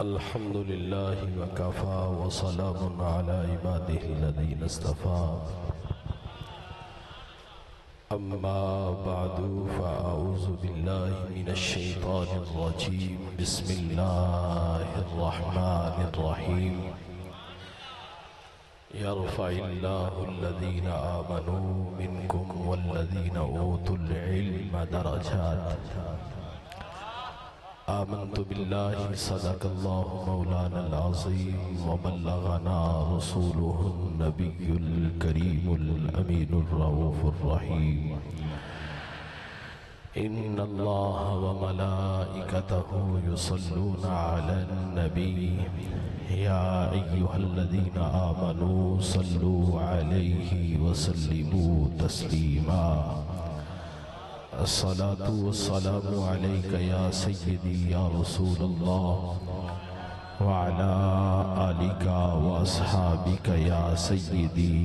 الحمد لله وكفى وسلام على عباده الذين اصطفى أما بعد فأعوذ بالله من الشيطان الرجيم بسم الله الرحمن الرحيم يرفع الله الذين آمنوا منكم والذين أوتوا العلم درجات آمنت بالله صدق الله مولانا العظيم وبلغنا رسوله النبي الكريم الأمين الرؤوف الرحيم إن الله وملائكته يصلون على النبي يا أيها الذين آمنوا صلوا عليه وسلموا تسليما الصلاة والسلام عليك يا سيدي يا رسول الله وعلى آلك وأصحابك يا سيدي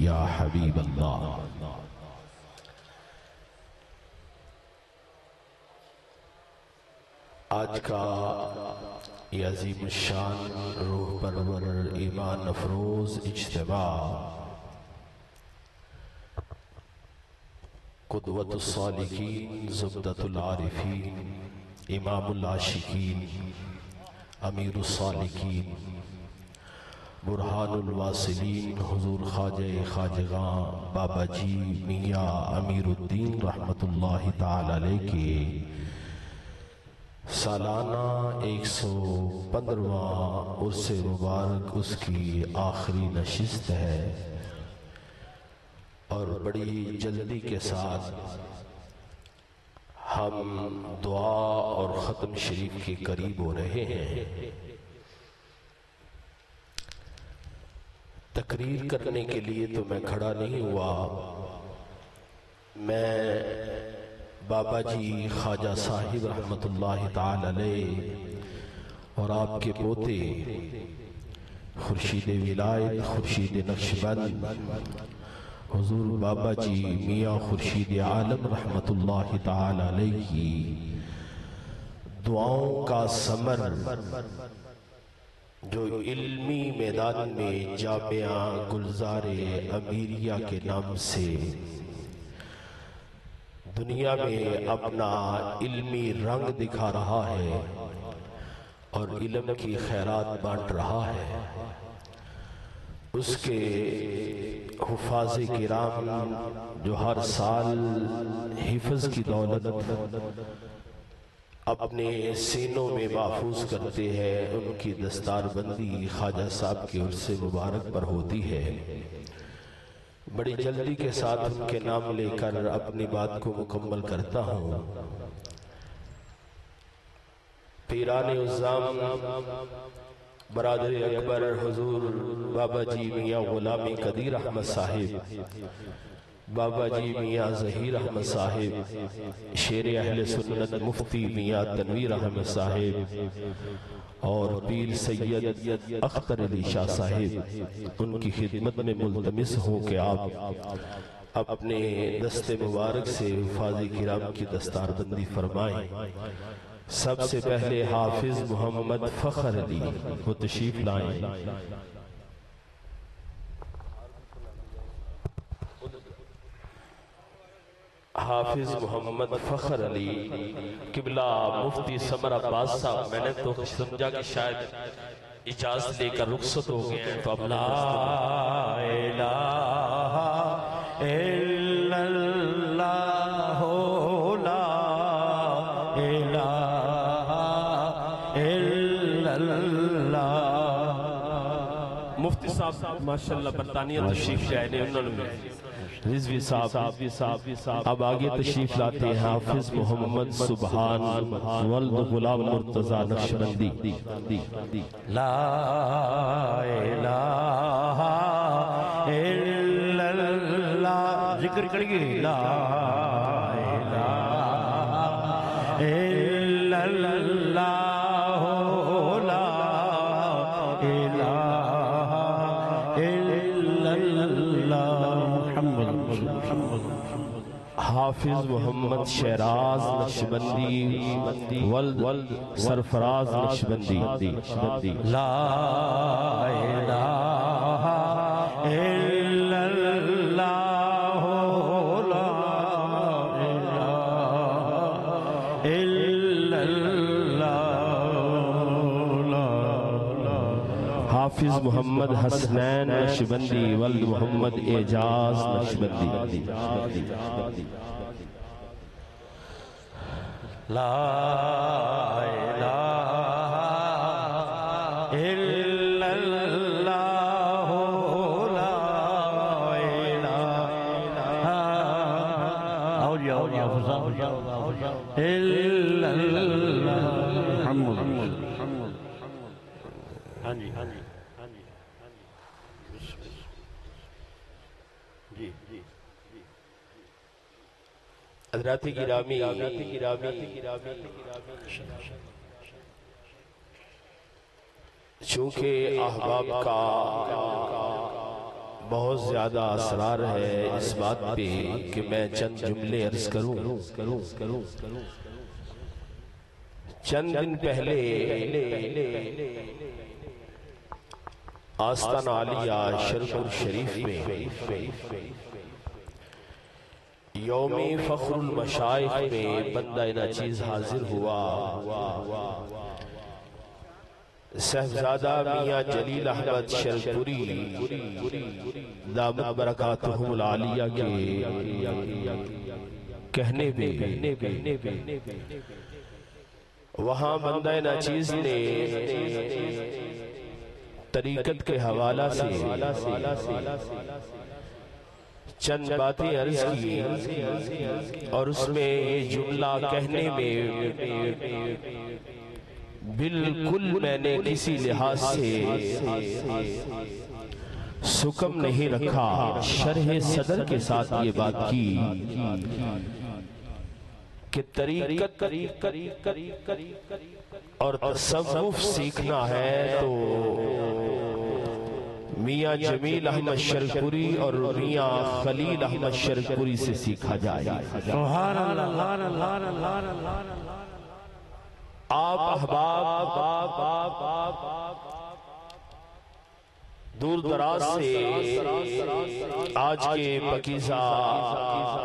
يا حبيب الله. آج کا یہ عظیم الشان روح پرور ایمان افروز اجتماع قدوۃ الصالحین زبدۃ العارفین امام العاشقین امیر الصالحین برہان الواصلین حضور خواجہ خواجگاں بابا جی میاں امیر الدین رحمت اللہ تعالی علیہ کے سالانہ 115واں عرس مبارک اس کی آخری نشست ہے اور بڑی جلدی کے ساتھ ہم دعا اور ختم شریف کے قریب ہو رہے ہیں. تقریر کرنے کے لیے تو میں کھڑا نہیں ہوا. میں بابا جی خواجہ صاحب رحمت اللہ تعالی علیہ اور آپ کے پوتے خورشید ولایت خورشید نقشبند حضور بابا جی میاں خورشید عالم رحمت اللہ تعالی علیہ کی دعاؤں کا ثمر جو علمی میدان میں جامعہ گلزار امیریہ کے نام سے دنیا میں اپنا علمی رنگ دکھا رہا ہے اور علم کی خیرات بانٹ رہا ہے، اس کے حفاظ کرام جو ہر سال حفظ کی دولت اپنے سینوں میں محفوظ کرتے ہیں، ان کی دستار بندی خواجہ صاحب کے عرس مبارک پر ہوتی ہے. بڑی جلدی کے ساتھ ان کے نام لے کر اپنی بات کو مکمل کرتا ہوں. پیران عظام برادر اکبر حضور بابا جی میاں غلامی قدیر احمد صاحب، بابا جی میاں ظہیر احمد صاحب، شیر اہل سنت مفتی میاں تنویر احمد صاحب اور پیر سید اختر علی شاہ صاحب، ان کی خدمت میں ملتمس ہوں کہ آپ اپنے دست مبارک سے حفاظ کرام کی دستار بندی فرمائیں. سب سے پہلے حافظ محمد فخر علی وہ تشریف لائیں. حافظ محمد فخر علی قبلہ مفتی سمر عباس صاحب، میں نے تو سمجھا کہ شاید اجازت لے کر رخصت ہو گئے ہیں، تو اب لا الہ الا اللہ لا الہ الا اللہ. مفتی صاحب ماشاءاللہ برطانیہ تشریف لائے نے، انہوں نے رضوی صاحب اب آگے تشریف لاتے ہیں. حافظ محمد سبحان ولد غلام مرتضی نقشبندی. لا الہ الا اللہ ذکر کریے. لا الہ الا اللہ لا الہ الا اللہ محمد حافظ محمد شیراز نقشبندی ولد سرفراز نقشبندی لا الہ الا اللہ لا الہ الا اللہ حافظ محمد حسنین نقشبندی ولد محمد اعجاز نقشبندی لا الہ الا اللہ لا الہ الا اللہ ہاں جی حضرات گرامی چونکہ احباب کا بہت زیادہ اسرار ہے اس بات پہ کہ میں چند جملے عرض کروں چند دن پہلے آستان عالیہ شرف شریف میں یوم فخر المشائخ میں بندہ ناچیز حاضر ہوا صاحبزادہ میاں جلیل احمد شرپوری دامت برکاتہم العالیہ کے کہنے پہ وہاں بندہ ناچیز نے طریقت کے حوالہ سے چند باتیں عرض کی اور اس میں یہ جملہ کہنے میں بالکل میں نے کسی لحاظ سے سکم نہیں رکھا شرح صدر کے ساتھ یہ بات کی کہ طریقت اور تصوف سیکھنا ہے تو میاں جمیل احمد شرپوری اور میاں خلیل احمد شرپوری سے سیکھا جائے سبحان اللہ آپ احباب دور دراز سے آج کے پکیزہ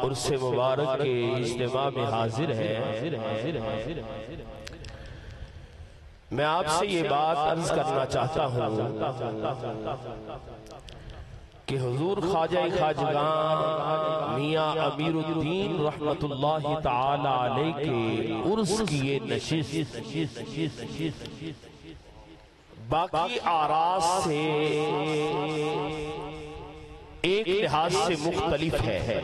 عرس مبارک کے اجتماع میں حاضر ہے میں آپ سے یہ بات عرض کرنا چاہتا ہوں کہ حضور خواجہ خواجگان میاں امیر الدین رحمت اللہ تعالی علیہ کے عرس کی یہ نشست باقی آراز سے ایک لحاظ سے مختلف ہے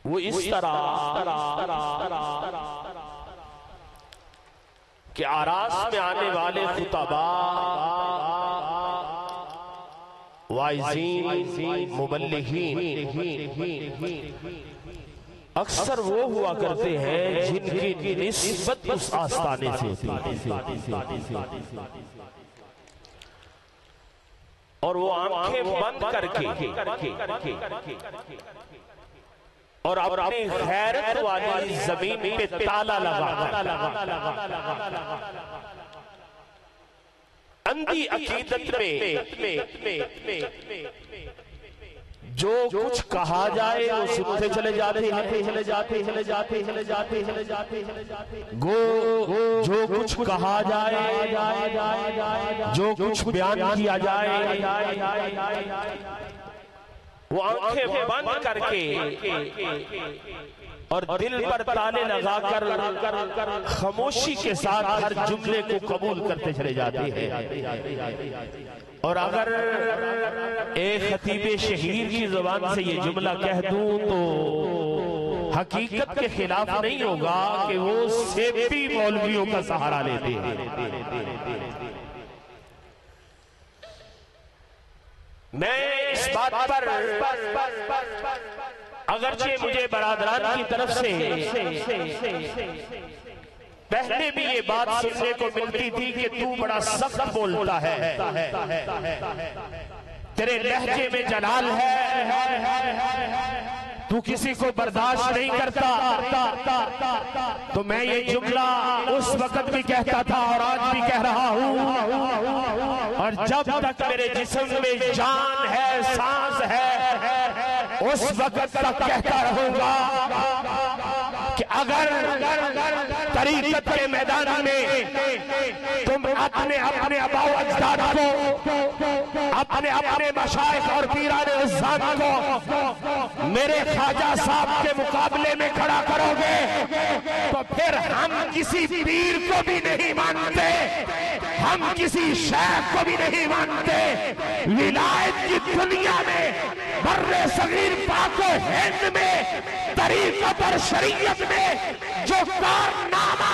وہ اس طرح کہ آراز میں آنے والے خطباء واعظین مبلغین اکثر وہ ہوا کرتے ہیں جن کی نسبت اس آستانے سے اور وہ آنکھیں بند کر کے اور اپنی غیرت والی زمین پہ تالا لگا اندھی عقیدت میں جو کچھ کہا جائے وہ سنتے چلے جاتے گو جو کچھ کہا جائے جو کچھ بیان کیا جائے وہ آنکھیں بند کر کے اور دل پر تالے لگا کر خاموشی کے ساتھ ہر جملے کو قبول کرتے چلے جاتے ہیں اور اگر ایک خطیب شہیر کی زبان سے یہ جملہ کہہ دوں تو حقیقت کے خلاف نہیں ہوگا کہ وہ سیبی مولویوں کا سہارا لیتے ہیں میں اس بات پر اگرچہ مجھے برادران کی طرف سے پہلے بھی یہ بات سننے کو ملتی تھی کہ تو بڑا سخت بولتا ہے تیرے لہجے میں جلال ہے، تو کسی کو برداشت نہیں کرتا، تو میں یہ جملہ اس وقت بھی کہتا تھا اور آج بھی کہہ رہا ہوں، اور جب تک میرے جسم میں جان ہے، سانس ہے، اس وقت تک کہتا رہوں گا کہ اگر طریقت کے میدان میں تم اپنے آباء و اجداد کو، اپنے مشائخ اور پیران عظام کو میرے خواجہ صاحب کے مقابلے میں کھڑا کرو گے، تو پھر ہم کسی پیر کو بھی نہیں مانتے، ہم کسی شیخ کو بھی نہیں مانتے۔ ولایت کی دنیا میں، بر صغیر پاک و ہند میں، طریقت اور شریعت میں جو کارنامہ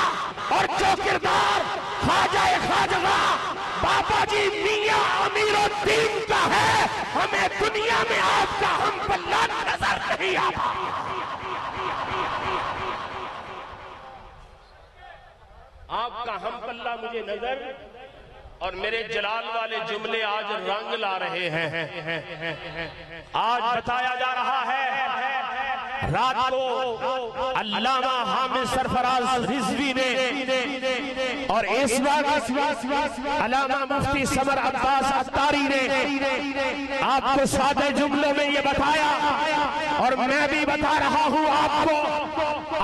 اور جو کردار خواجہ خواجگاہ بابا جی میاں امیر الدین کا ہے، ہمیں دنیا میں آپ کا ہم پلہ نظر نہیں آتا۔ آپ کا ہم پلہ مجھے نظر، اور میرے جلال والے جملے آج رنگ لا رہے ہیں۔ آج بتایا جا رہا ہے، رات کو علامہ حامد سرفراز رضوی نے اور اس وقت علامہ مفتی سمر عباس عطاری نے آپ کو سادہ جملوں میں یہ بتایا، اور میں بھی بتا رہا ہوں آپ کو،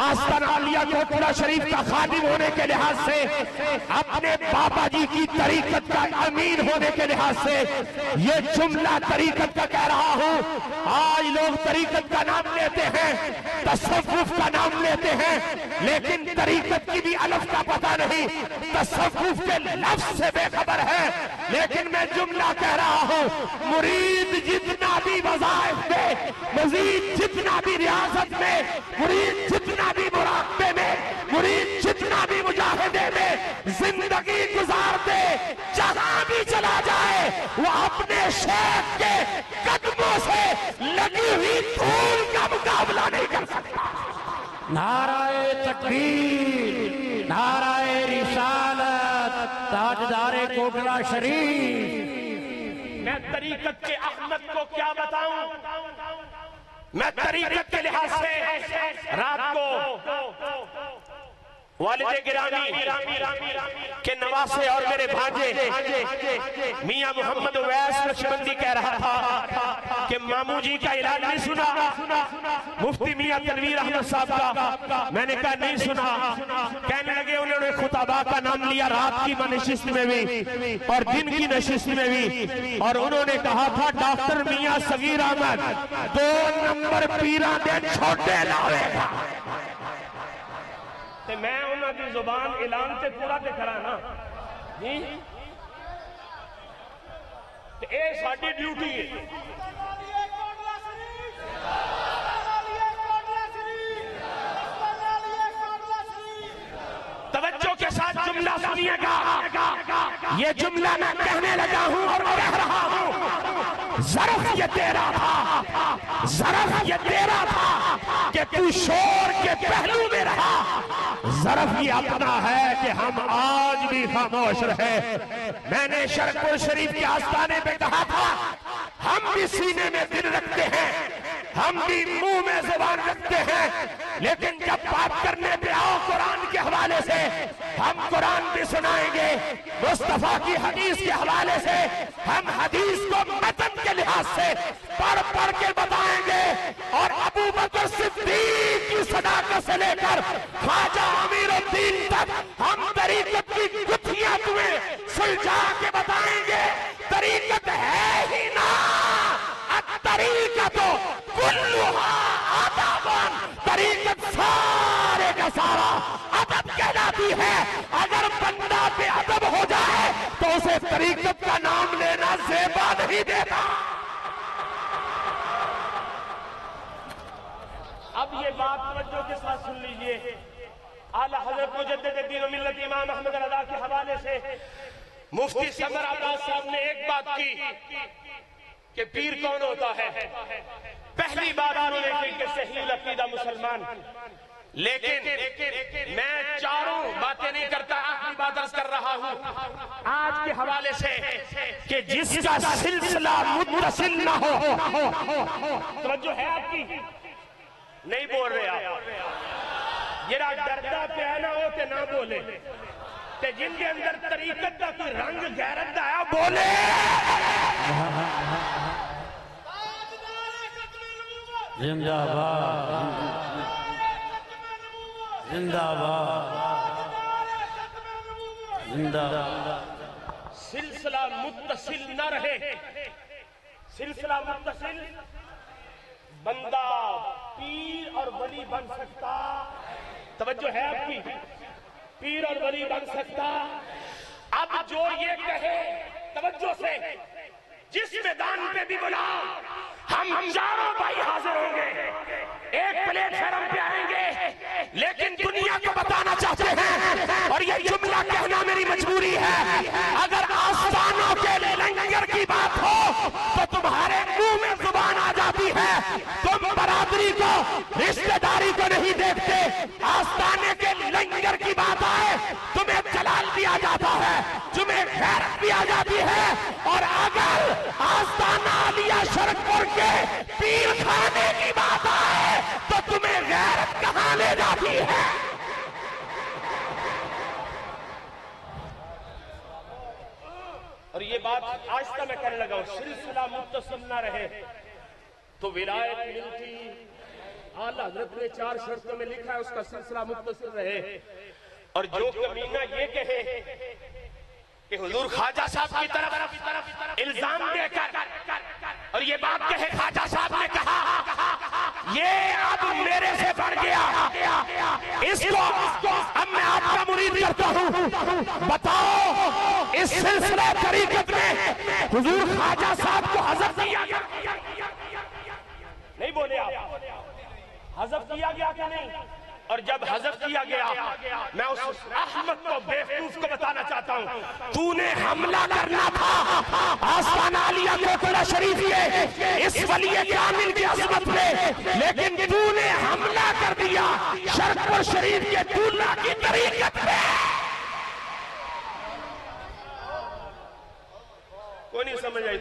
آستان عالیہ کوٹلہ شریف کا خادم ہونے کے لحاظ سے، اپنے بابا جی کی طریقت کا امین ہونے کے لحاظ سے یہ جملہ طریقت کا کہہ رہا ہوں۔ آج لوگ طریقت کا نام لیتے ہیں، تصوف کا نام لیتے ہیں، لیکن طریقت کی بھی الف کا پتہ نہیں، تصوف کے لفظ سے بے خبر ہے۔ لیکن میں جملہ کہہ رہا ہوں، مرید جتنا بھی وظائف میں، مزید جتنا بھی ریاضت میں، مرید جتنا بھی مراقبے میں، مرید جتنا بھی مجاہدے میں زندگی گزار دے، جہاں بھی چلا جائے، وہ اپنے شیخ کے قدموں سے لگی ہوئی دھول کا مقابلہ نہیں کر سکتا۔ نعرہ تکبیر، نعرہ رسالت، تاجدار کوٹلہ شریف۔ میں طریقت کے احمد کو کیا بتاؤں؟ میں طریقت کے لحاظ سے رات کو والد گرامی کے نواسے اور میرے بھانجے میاں محمد ویس نقشبندی کہہ رہا تھا کہ مامو جی کا اعلان نہیں سنا، مفتی میاں تنویر احمد صاحب کا، میں نے کہا نہیں سنا۔ کہنے لگے انہوں نے خطبہ کا نام لیا رات کی نشست میں بھی اور دن کی نشست میں بھی، اور انہوں نے کہا تھا ڈاکٹر میاں صغیر احمد 2 نمبر پیران دے چھوٹے لاوے گا۔ میں انہوں کی زبان اعلان سے پورا تے کرانا، اے ساڑی ڈیوٹی ہے۔ توجہ کے ساتھ جملہ سنیے گا، یہ جملہ میں کہنے لگا ہوں اور کہہ رہا ہوں، ظرف یہ تیرا تھا، ظرف یہ تیرا تھا کہ تو شور کے پہلو میں رہا، ظرف یہ اپنا ہے کہ ہم آج بھی خاموش رہے۔ میں نے شرقپور شریف کے آستانے پہ کہا تھا، ہم بھی سینے میں دل رکھتے ہیں، ہم بھی منہ میں زبان رکھتے ہیں، لیکن جب بات کرنے پہ آؤ قرآن کے حوالے سے، ہم قرآن بھی سنائیں گے، مصطفیٰ کی حدیث کے حوالے سے ہم حدیث کو متن کے لحاظ سے پڑھ کے بتائیں گے، اور ابو بکر صدیق کی صداقت سے لے کر خواجہ امیر الدین تک ہم طریقت کی گتھیاں تمہیں سلجھا کے بتائیں گے۔ طریقت ہے ہی نا، الطریقت کلھا ادب، طریقت سارے کا سارا ادب کہلاتی ہے۔ اگر بندہ بے ادب ہو جائے تو اسے طریقت کا نام لینا زیبا نہیں دیتا۔ اب یہ بات توجہ کے ساتھ سن لیجئے، اعلیٰ حضرت مجدد دین و ملت امام احمد رضا کے حوالے سے مفتی سمر عباس صاحب نے ایک بات کی کہ پیر کون ہوتا ہے۔ پہلی بات انہوں نے کہ صحیح العقیدہ مسلمان، لیکن میں چاروں باتیں نہیں کرتا، آخری بات عرض کر رہا ہوں آج کے حوالے سے کہ جس کا سلسلہ متصل نہ ہو. توجہ ہے آپ کی؟ نہیں بول رہے آپ. جڑا ڈردا پیا نہ ہو تے نہ بولے، تے جن کے اندر طریقت دا کوئی رنگ غیرت دا ہے بولے. زندہ باد، زندہ باد، زندہ باد. سلسلہ متصل نہ رہے. سلسلہ متصل بندہ پیر اور ولی بن سکتا. توجہ ہے آپ کی؟ پیر اور ولی بن سکتا. اب جو یہ کہے توجہ سے، جس میدان پہ بھی بلا ہم چاروں بھائی حاضر ہوں گے، ایک پلیٹ فارم پہ آئیں گے، لیکن دنیا کو بتانا چاہتے ہیں اور یہ جملہ کہنا میری مجبوری ہے، اگر آستانوں کے لنگر کی بات ہو تو تمہارے منہ میں زبان آ جاتی ہے. تم برادری کو، رشتہ داری کو نہیں دیکھتے. آستانے کے لنگر کی بات آئے تمہیں جلال دیا جاتا ہے، تمہیں غیرت دیا جاتی ہے. اور اگر آستانہ علیہ شرکپور کے پیر خانے کی بات آئے تو تمہیں غیرت کہاں لے جاتی ہے؟ اور یہ بات آہستہ میں کہنے لگا ہوں، سلسلہ متصل نہ رہے تو ولایت ملتی. اعلیٰ حضرت نے 4 شرطوں میں لکھا ہے اس کا سلسلہ متصل رہے. اور جو کمینہ یہ کہے کہ حضور خواجہ صاحب کی طرف الزام دے کر اور یہ بات کہے خواجہ صاحب نے کہا، یہ اب میرے سے بڑھ گیا، اس کو اب میں آپ کا مرید کرتا ہوں. بتاؤ اس سلسلہ طریقت میں حضور خواجہ صاحب کو حذف کیا گیا؟ نہیں بولے آپ؟ حذف کیا گیا کہ نہیں؟ اور جب حذف کیا گیا میں اس احمد کو بیوقوف کو بتانا چاہتا ہوں، تو نے حملہ کرنا تھا آستانہ علیہ کوٹلہ شریف کے اس ولی کامل کی عظمت پہ، لیکن تو نے حملہ کر دیا شرکپور شریف کے دولہ کی طریقت پہ. کوئی نہیں سمجھ آئی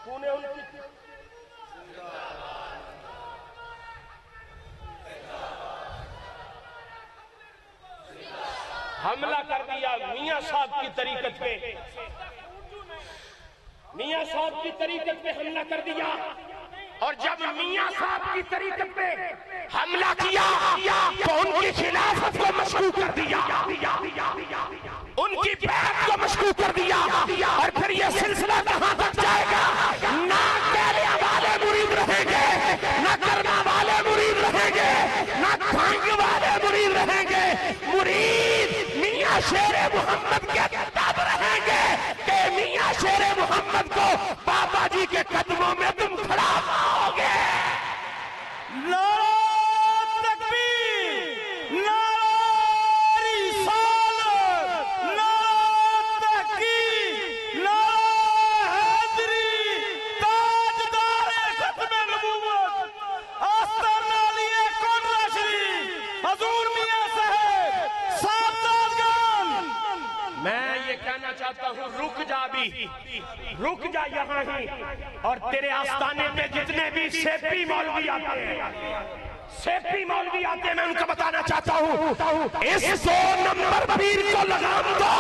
تو نے ان کی حملہ کر دیا میاں صاحب کی طریقت پہ. میاں صاحب کی طریقت پہ حملہ کر دیا. اور جب میاں صاحب کی طریقت پہ حملہ کیا تو ان کی خلافت کو مشکوک کر دیا، ان کی بیعت کو مشکوک کر دیا. اور پھر یہ سلسلہ کہاں تک جائے گا؟ نہ کیلیا والے مرید رہیں گے، نہ کرما والے مرید رہیں گے، نہ کھانگ والے مرید رہیں گے. مرید میاں شیر محمد کے تب رہیں گے کہ میاں شیر محمد کو بابا جی کے قدموں میں تم کھڑا پاؤ گے. نعرہ تکبیر، نعرہ رسالت، نعرہ تحقیق، نعرہ حیدری، تاجدار ختم نبوت، آستانہ علیہ کوٹلہ شریف، حضور میاں صاحب، ساداتگان. میں یہ کہنا چاہتا ہوں رک جا بھی، رک جا یہاں ہی. اور تیرے آستانے پہ جتنے بھی سیپی مولوی آتے ہیں، سیپی مولوی آتے ہیں، میں ان کو بتانا چاہتا ہوں اس 2 نمبر پیر کو لگام دو،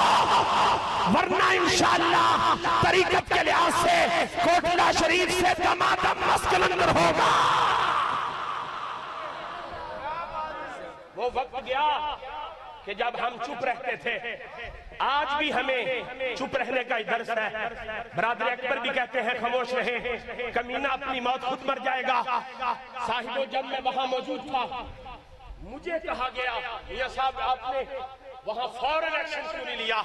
ورنہ انشاءاللہ طریقت کے لحاظ سے کوٹلہ شریف سے دمادم مسکلندر ہوگا. وہ وقت گیا کہ جب ہم چپ رہتے تھے. آج بھی ہمیں چپ رہنے کا ہی درس ہے. برادر اکبر بھی کہتے ہیں خاموش رہیں، کمینہ اپنی موت خود مر جائے گا. صاحب و جب میں وہاں موجود تھا مجھے کہا گیا میاں صاحب آپ نے وہاں فوراً ایکشن کیوں نہیں لیا؟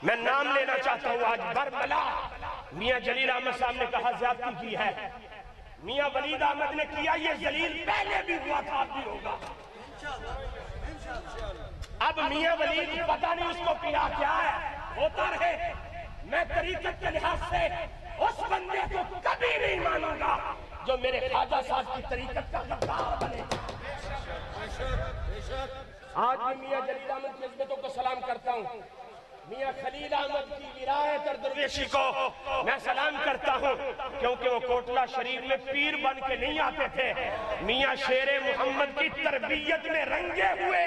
میں نام لینا چاہتا ہوں آج برملا میاں جلیل احمد صاحب نے کہا زیادتی کی ہے. میاں ولید احمد نے کیا، یہ ذلیل پہلے بھی ہوا تھا اب بھی ہوگا. اب میاں ولید پتہ نہیں اس کو پیا کیا ہے، ہوتا رہے. میں طریقت کے لحاظ سے اس بندے کو کبھی نہیں مانوں گا جو میرے خواجہ صاحب کی طریقت کا غدار بنے. آج بھی میاں جلیل احمد کی عظمتوں کو ہوں میاں خلیل احمد کی ولایت اور درویشی کو میں سلام کرتا ہوں، کیونکہ وہ کوٹلہ شریف میں پیر بن کے نہیں آتے تھے، میاں شیر محمد کی تربیت میں رنگے ہوئے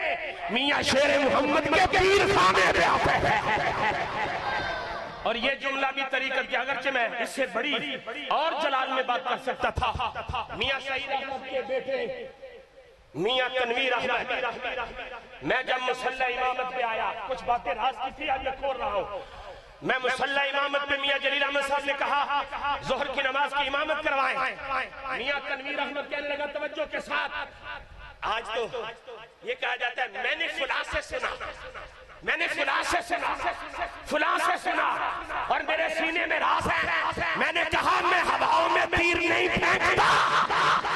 میاں شیر محمد کے پیر خانے پہ آتے تھے۔ اور یہ جملہ بھی طریقت کی، اگرچہ میں اس سے بڑی اور جلال میں بات کر سکتا تھا، میاں سعید احمد کے بیٹے میاں تنویر احمد، میں جب مصلی امامت پہ آیا، کچھ باتیں راز کی تھی، اب میں کھول رہا ہوں، میں مصلی امامت پہ میاں جلیل احمد صاحب نے کہا ظہر کی نماز کی امامت کروائیں، میاں تنویر احمد کہنے لگا توجہ کے ساتھ، آج تو یہ کہا جاتا ہے میں نے فلاں سے سنا، میں نے فلاں سے سنا، فلاں سے سنا، اور میرے سینے میں راز ہے، میں نے کہا میں ہواؤں میں تیر نہیں پھینکتا،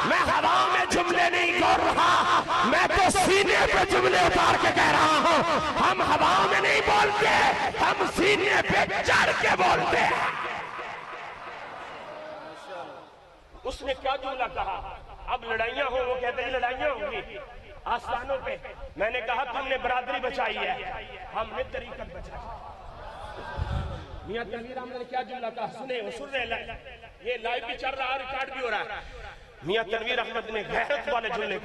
میں ہواؤں میں جملے نہیں گور رہا، میں تو سینے پہ جملے اتار کے کہہ رہا ہوں، ہم ہواؤں میں نہیں بولتے، ہم سینے پہ چڑھ کے بولتے ہیں۔ اس نے کیا جملہ کہا؟ اب لڑائیاں ہوں، وہ کہتے ہیں لڑائیاں ہوں گی آستانوں پہ، میں نے کہا تم نے برادری بچائی ہے، ہم نے طریقت بچائی۔ میاں تنویر احمد نے کیا جملہ کہا؟ سن رہے یہ لائیو بھی چل رہا، ریکارڈ بھی ہو رہا ہے۔ میاں تنویر احمد نے غیرت والے جملے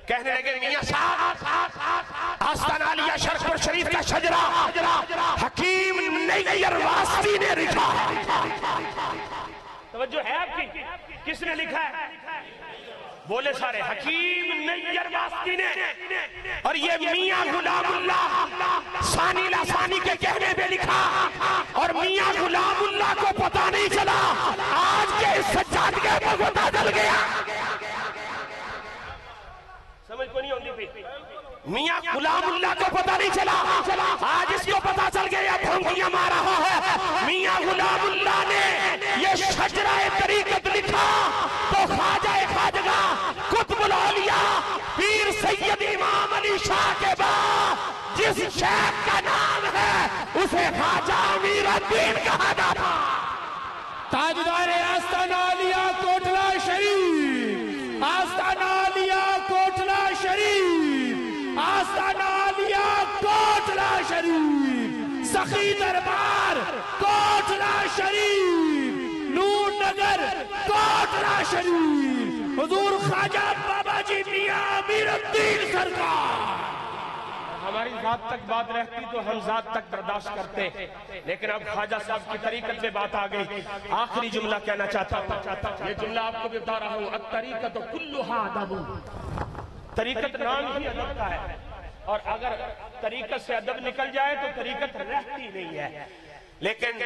کہنے لگے میاں صاحب آستان عالیہ شرف شریف کا شجرہ حکیم نییر واسطی نے لکھا ہے۔ توجہ ہے آپ کی؟ کس نے لکھا ہے؟ بولے سارے، حکیم نییر واسطی نے، اور یہ میاں غلام اللہ ثانی لثانی کے کہنے پہ لکھا، اور میاں غلام اللہ کو پتہ نہیں چلا، آج کے اس سجادگے کو پتہ چل گیا۔ سمجھ کو نہیں ہوتی پھر؟ میاں غلام اللہ کو پتہ نہیں چلا، آج اس کو پتہ چل گیا، بھونکیاں مار رہا ہے۔ میاں غلام اللہ نے یہ شجرہ طریقت لکھا تو خواجہ خواجگہ قطب الاولیاء پیر سید امام علی شاہ کے بعد جس شیخ کا نام ہے اسے خواجہ امیر الدین کہا جاتا۔ تاجدار آستان عالیہ کوٹلہ شریف، آستان عالیہ کوٹلہ شریف، آستان عالیہ کوٹلہ شریف، سخی دربار کوٹلہ شریف، نور نگر کوٹلہ شریف، حضور خواجہ بابا جی میاں امیر الدین سرکار۔ ہماری ذات تک بات رہتی تو ہم ذات تک برداشت کرتے، لیکن اب خواجہ صاحب کی طریقت پہ بات آ گئی۔ آخری جملہ کہنا چاہتا ہوں، یہ جملہ آپ کو بھی بتا رہا ہوں، الطریقت کلھا ادب، طریقت نام ہی ادب کا ہے، اور اگر طریقت سے ادب نکل جائے تو طریقت رہتی نہیں ہے۔ لیکن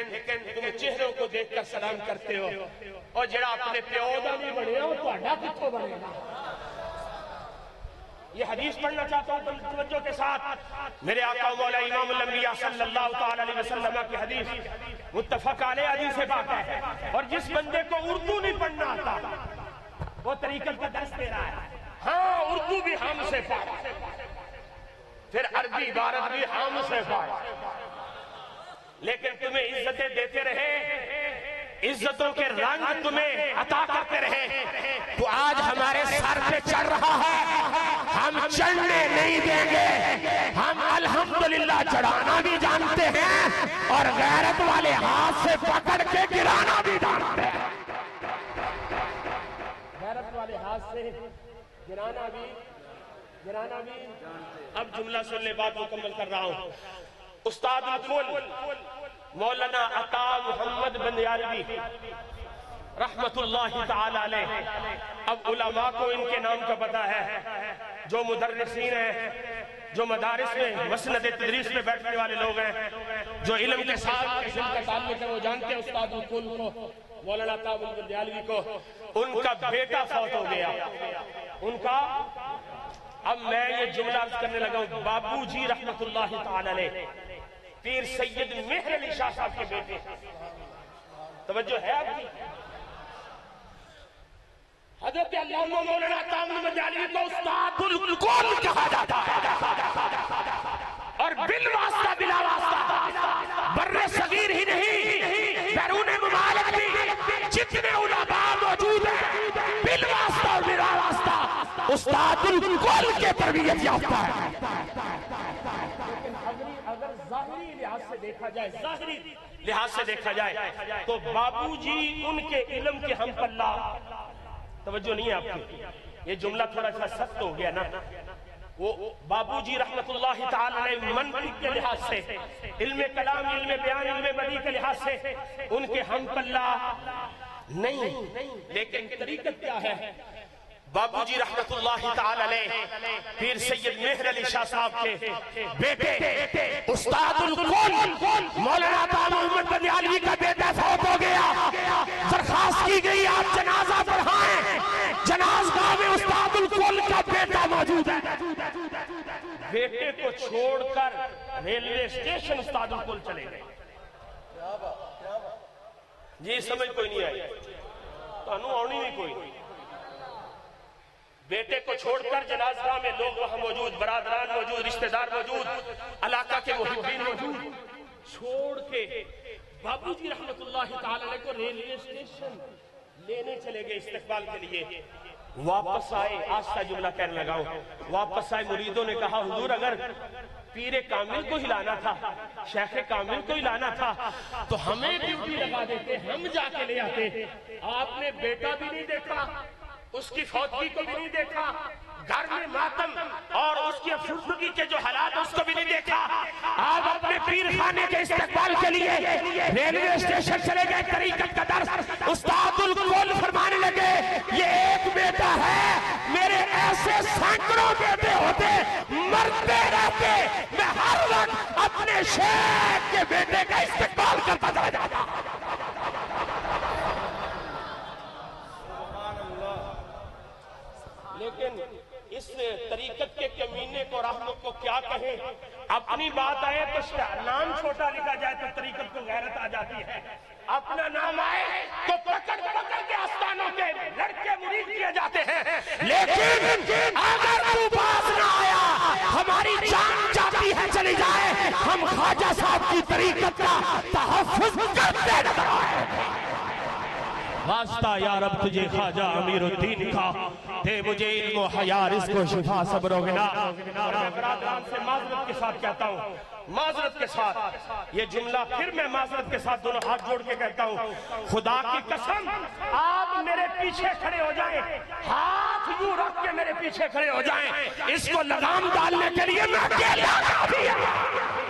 تم چہروں کو دیکھ کر سلام کرتے ہو، اور جڑا اپنے پیو دا نہیں بنے ہو تو اڈا کتھوں بنے گا۔ یہ حدیث پڑھنا چاہتا ہوں تم توجہ کے ساتھ، میرے آقا مولا امام الانبیاء صلی اللہ تعالی علیہ وسلم کی حدیث متفق علیہ حدیث پاک ہے، اور جس بندے کو اردو نہیں پڑھنا آتا وہ طریقت کا درس دے رہا ہے۔ ہاں اردو بھی ہم سے پاک، پھر عربی عبارت بھی ہم سے پاک، لیکن تمہیں عزتیں دیتے رہے، عزتوں کے رنگ تمہیں عطا کرتے رہے، تو آج ہمارے سر پہ چڑھ رہا ہے، ہم چڑھنے نہیں دیں گے۔ ہم الحمدللہ چڑھانا بھی جانتے ہیں اور غیرت والے ہاتھ سے پکڑ کے گرانا بھی جانتے ہیں۔ غیرت والے ہاتھ سے گرانا بھی اب جملہ سننے بات مکمل کر رہا ہوں۔ استاد الکل مولانا عطا محمد بندیالوی رحمت اللہ تعالی علیہ، اب علماء کو ان کے نام کا پتہ ہے، جو مدرسین ہیں، جو مدارس میں مسند تدریس میں بیٹھنے والے لوگ ہیں، جو علم کے ساتھ علم کا تعلق ہے، وہ جانتے ہیں استاد الکل کو، مولانا عطا محمد بندیالوی کو۔ ان کا بیٹا فوت ہو گیا، ان کا، اب میں یہ جملہ عرض کرنے لگا ہوں، بابو جی رحمت اللہ تعالی علیہ پیر سید مہر علی شاہ صاحب کے بیٹے، توجہ ہے آپ کی؟ حضرت علامہ مولانا عطا محمد بندیالوی کو استاد الکل کہا جاتا ہے، اور بالواسطہ بلا واسطہ بر صغیر ہی نہیں بیرون ممالک بھی جتنے علماء موجود ہیں بالواسطہ اور بلا واسطہ استاد الکل کے تربیت یافتہ ہے۔ لیکن اگر ظاہری لحاظ سے دیکھا جائے تو بابو جی ان کے علم کے ہم پلہ، توجہ نہیں ہے آپ کی، یہ جملہ تھوڑا سا سخت ہو گیا نا، وہ بابو جی رحمت اللہ تعالی علیہ منطق کے لحاظ سے، علم کلام، علم بیان، علم بدیع کے لحاظ سے ان کے ہم پلہ نہیں، لیکن طریقت کیا ہے؟ بابو جی رحمت اللہ تعالی علیہ پیر سید مہر علی شاہ صاحب کے بیٹے استاد الکل مولانا عطا محمد بندیالوی کا بیٹا فوت ہو گیا، درخواست کی گئی آپ جنازہ پڑھائیں، جنازگاہ میں استاد الکل کا بیٹا موجود ہے، بیٹے کو چھوڑ کر ریلوے اسٹیشن استاد الکل چلے گئے۔ جی سمجھ کوئی نہیں آئی تو انہوں آنی نہیں کوئی، بیٹے کو چھوڑ کر جنازگاہ میں لوگ وہاں موجود، برادران موجود، رشتہ دار موجود، علاقہ کے محبین موجود، چھوڑ کے بابو جی رحمت اللہ تعالی علیہ کو ریلوے اسٹیشن لینے چلے گئے استقبال کے لیے۔ واپس آئے، آستہ جملہ کہنے لگاؤں، واپس آئے، مریدوں نے کہا حضور اگر پیر کامل کو ہی لانا تھا، شیخ کامل کو ہی لانا تھا تو ہمیں ڈیوٹی لگا دیتے، ہم جا کے لے آتے، آپ نے بیٹا بھی نہیں دیکھا، اس کی فوتگی کو بھی نہیں دیکھا، گھر میں ماتم اور اس کی افسردگی کے جو حالات اس کو بھی نہیں دیکھا، آپ اپنے پیر خانے کے استقبال کے لیے ریلوے اسٹیشن چلے گئے۔ طریقت کا درس استاد الکل فرمانے لگے یہ ایک بیٹا ہے، میرے ایسے سینکڑوں بیٹے ہوتے، مرتے رہتے، میں ہر وقت اپنے شیخ کے بیٹے کا استقبال کرتا چلا جاتا۔ لیکن اس طریقت کے کمینے کو، رحمت کو کیا کہیں؟ اپنی بات آئے تو نام چھوٹا لکھا جائے تو طریقت کو غیرت آ جاتی ہے، اپنا نام آئے تو پکڑ کے آستانوں کے لڑکے مرید کیے جاتے ہیں، لیکن اگر تو باز نہ آیا ہماری جان جاتی ہے چلی جائے، ہم خواجہ صاحب کی طریقت کا تحفظ کرتے نظر آئے۔ واسطہ یا رب تجھے خواجہ امیر الدین کا، دے مجھے علم و حیا، رزق و شفا، صبر و غنا۔ اور میں برادران سے معذرت کے ساتھ کہتا ہوں، معذرت کے ساتھ یہ جملہ پھر میں معذرت کے ساتھ دونوں ہاتھ جوڑ کے کہتا ہوں، خدا کی قسم آپ میرے پیچھے کھڑے ہو جائیں، ہاتھ یوں رکھ کے میرے پیچھے کھڑے ہو جائیں، اس کو لگام ڈالنے کے لیے میں اکیلا کافی ہوں۔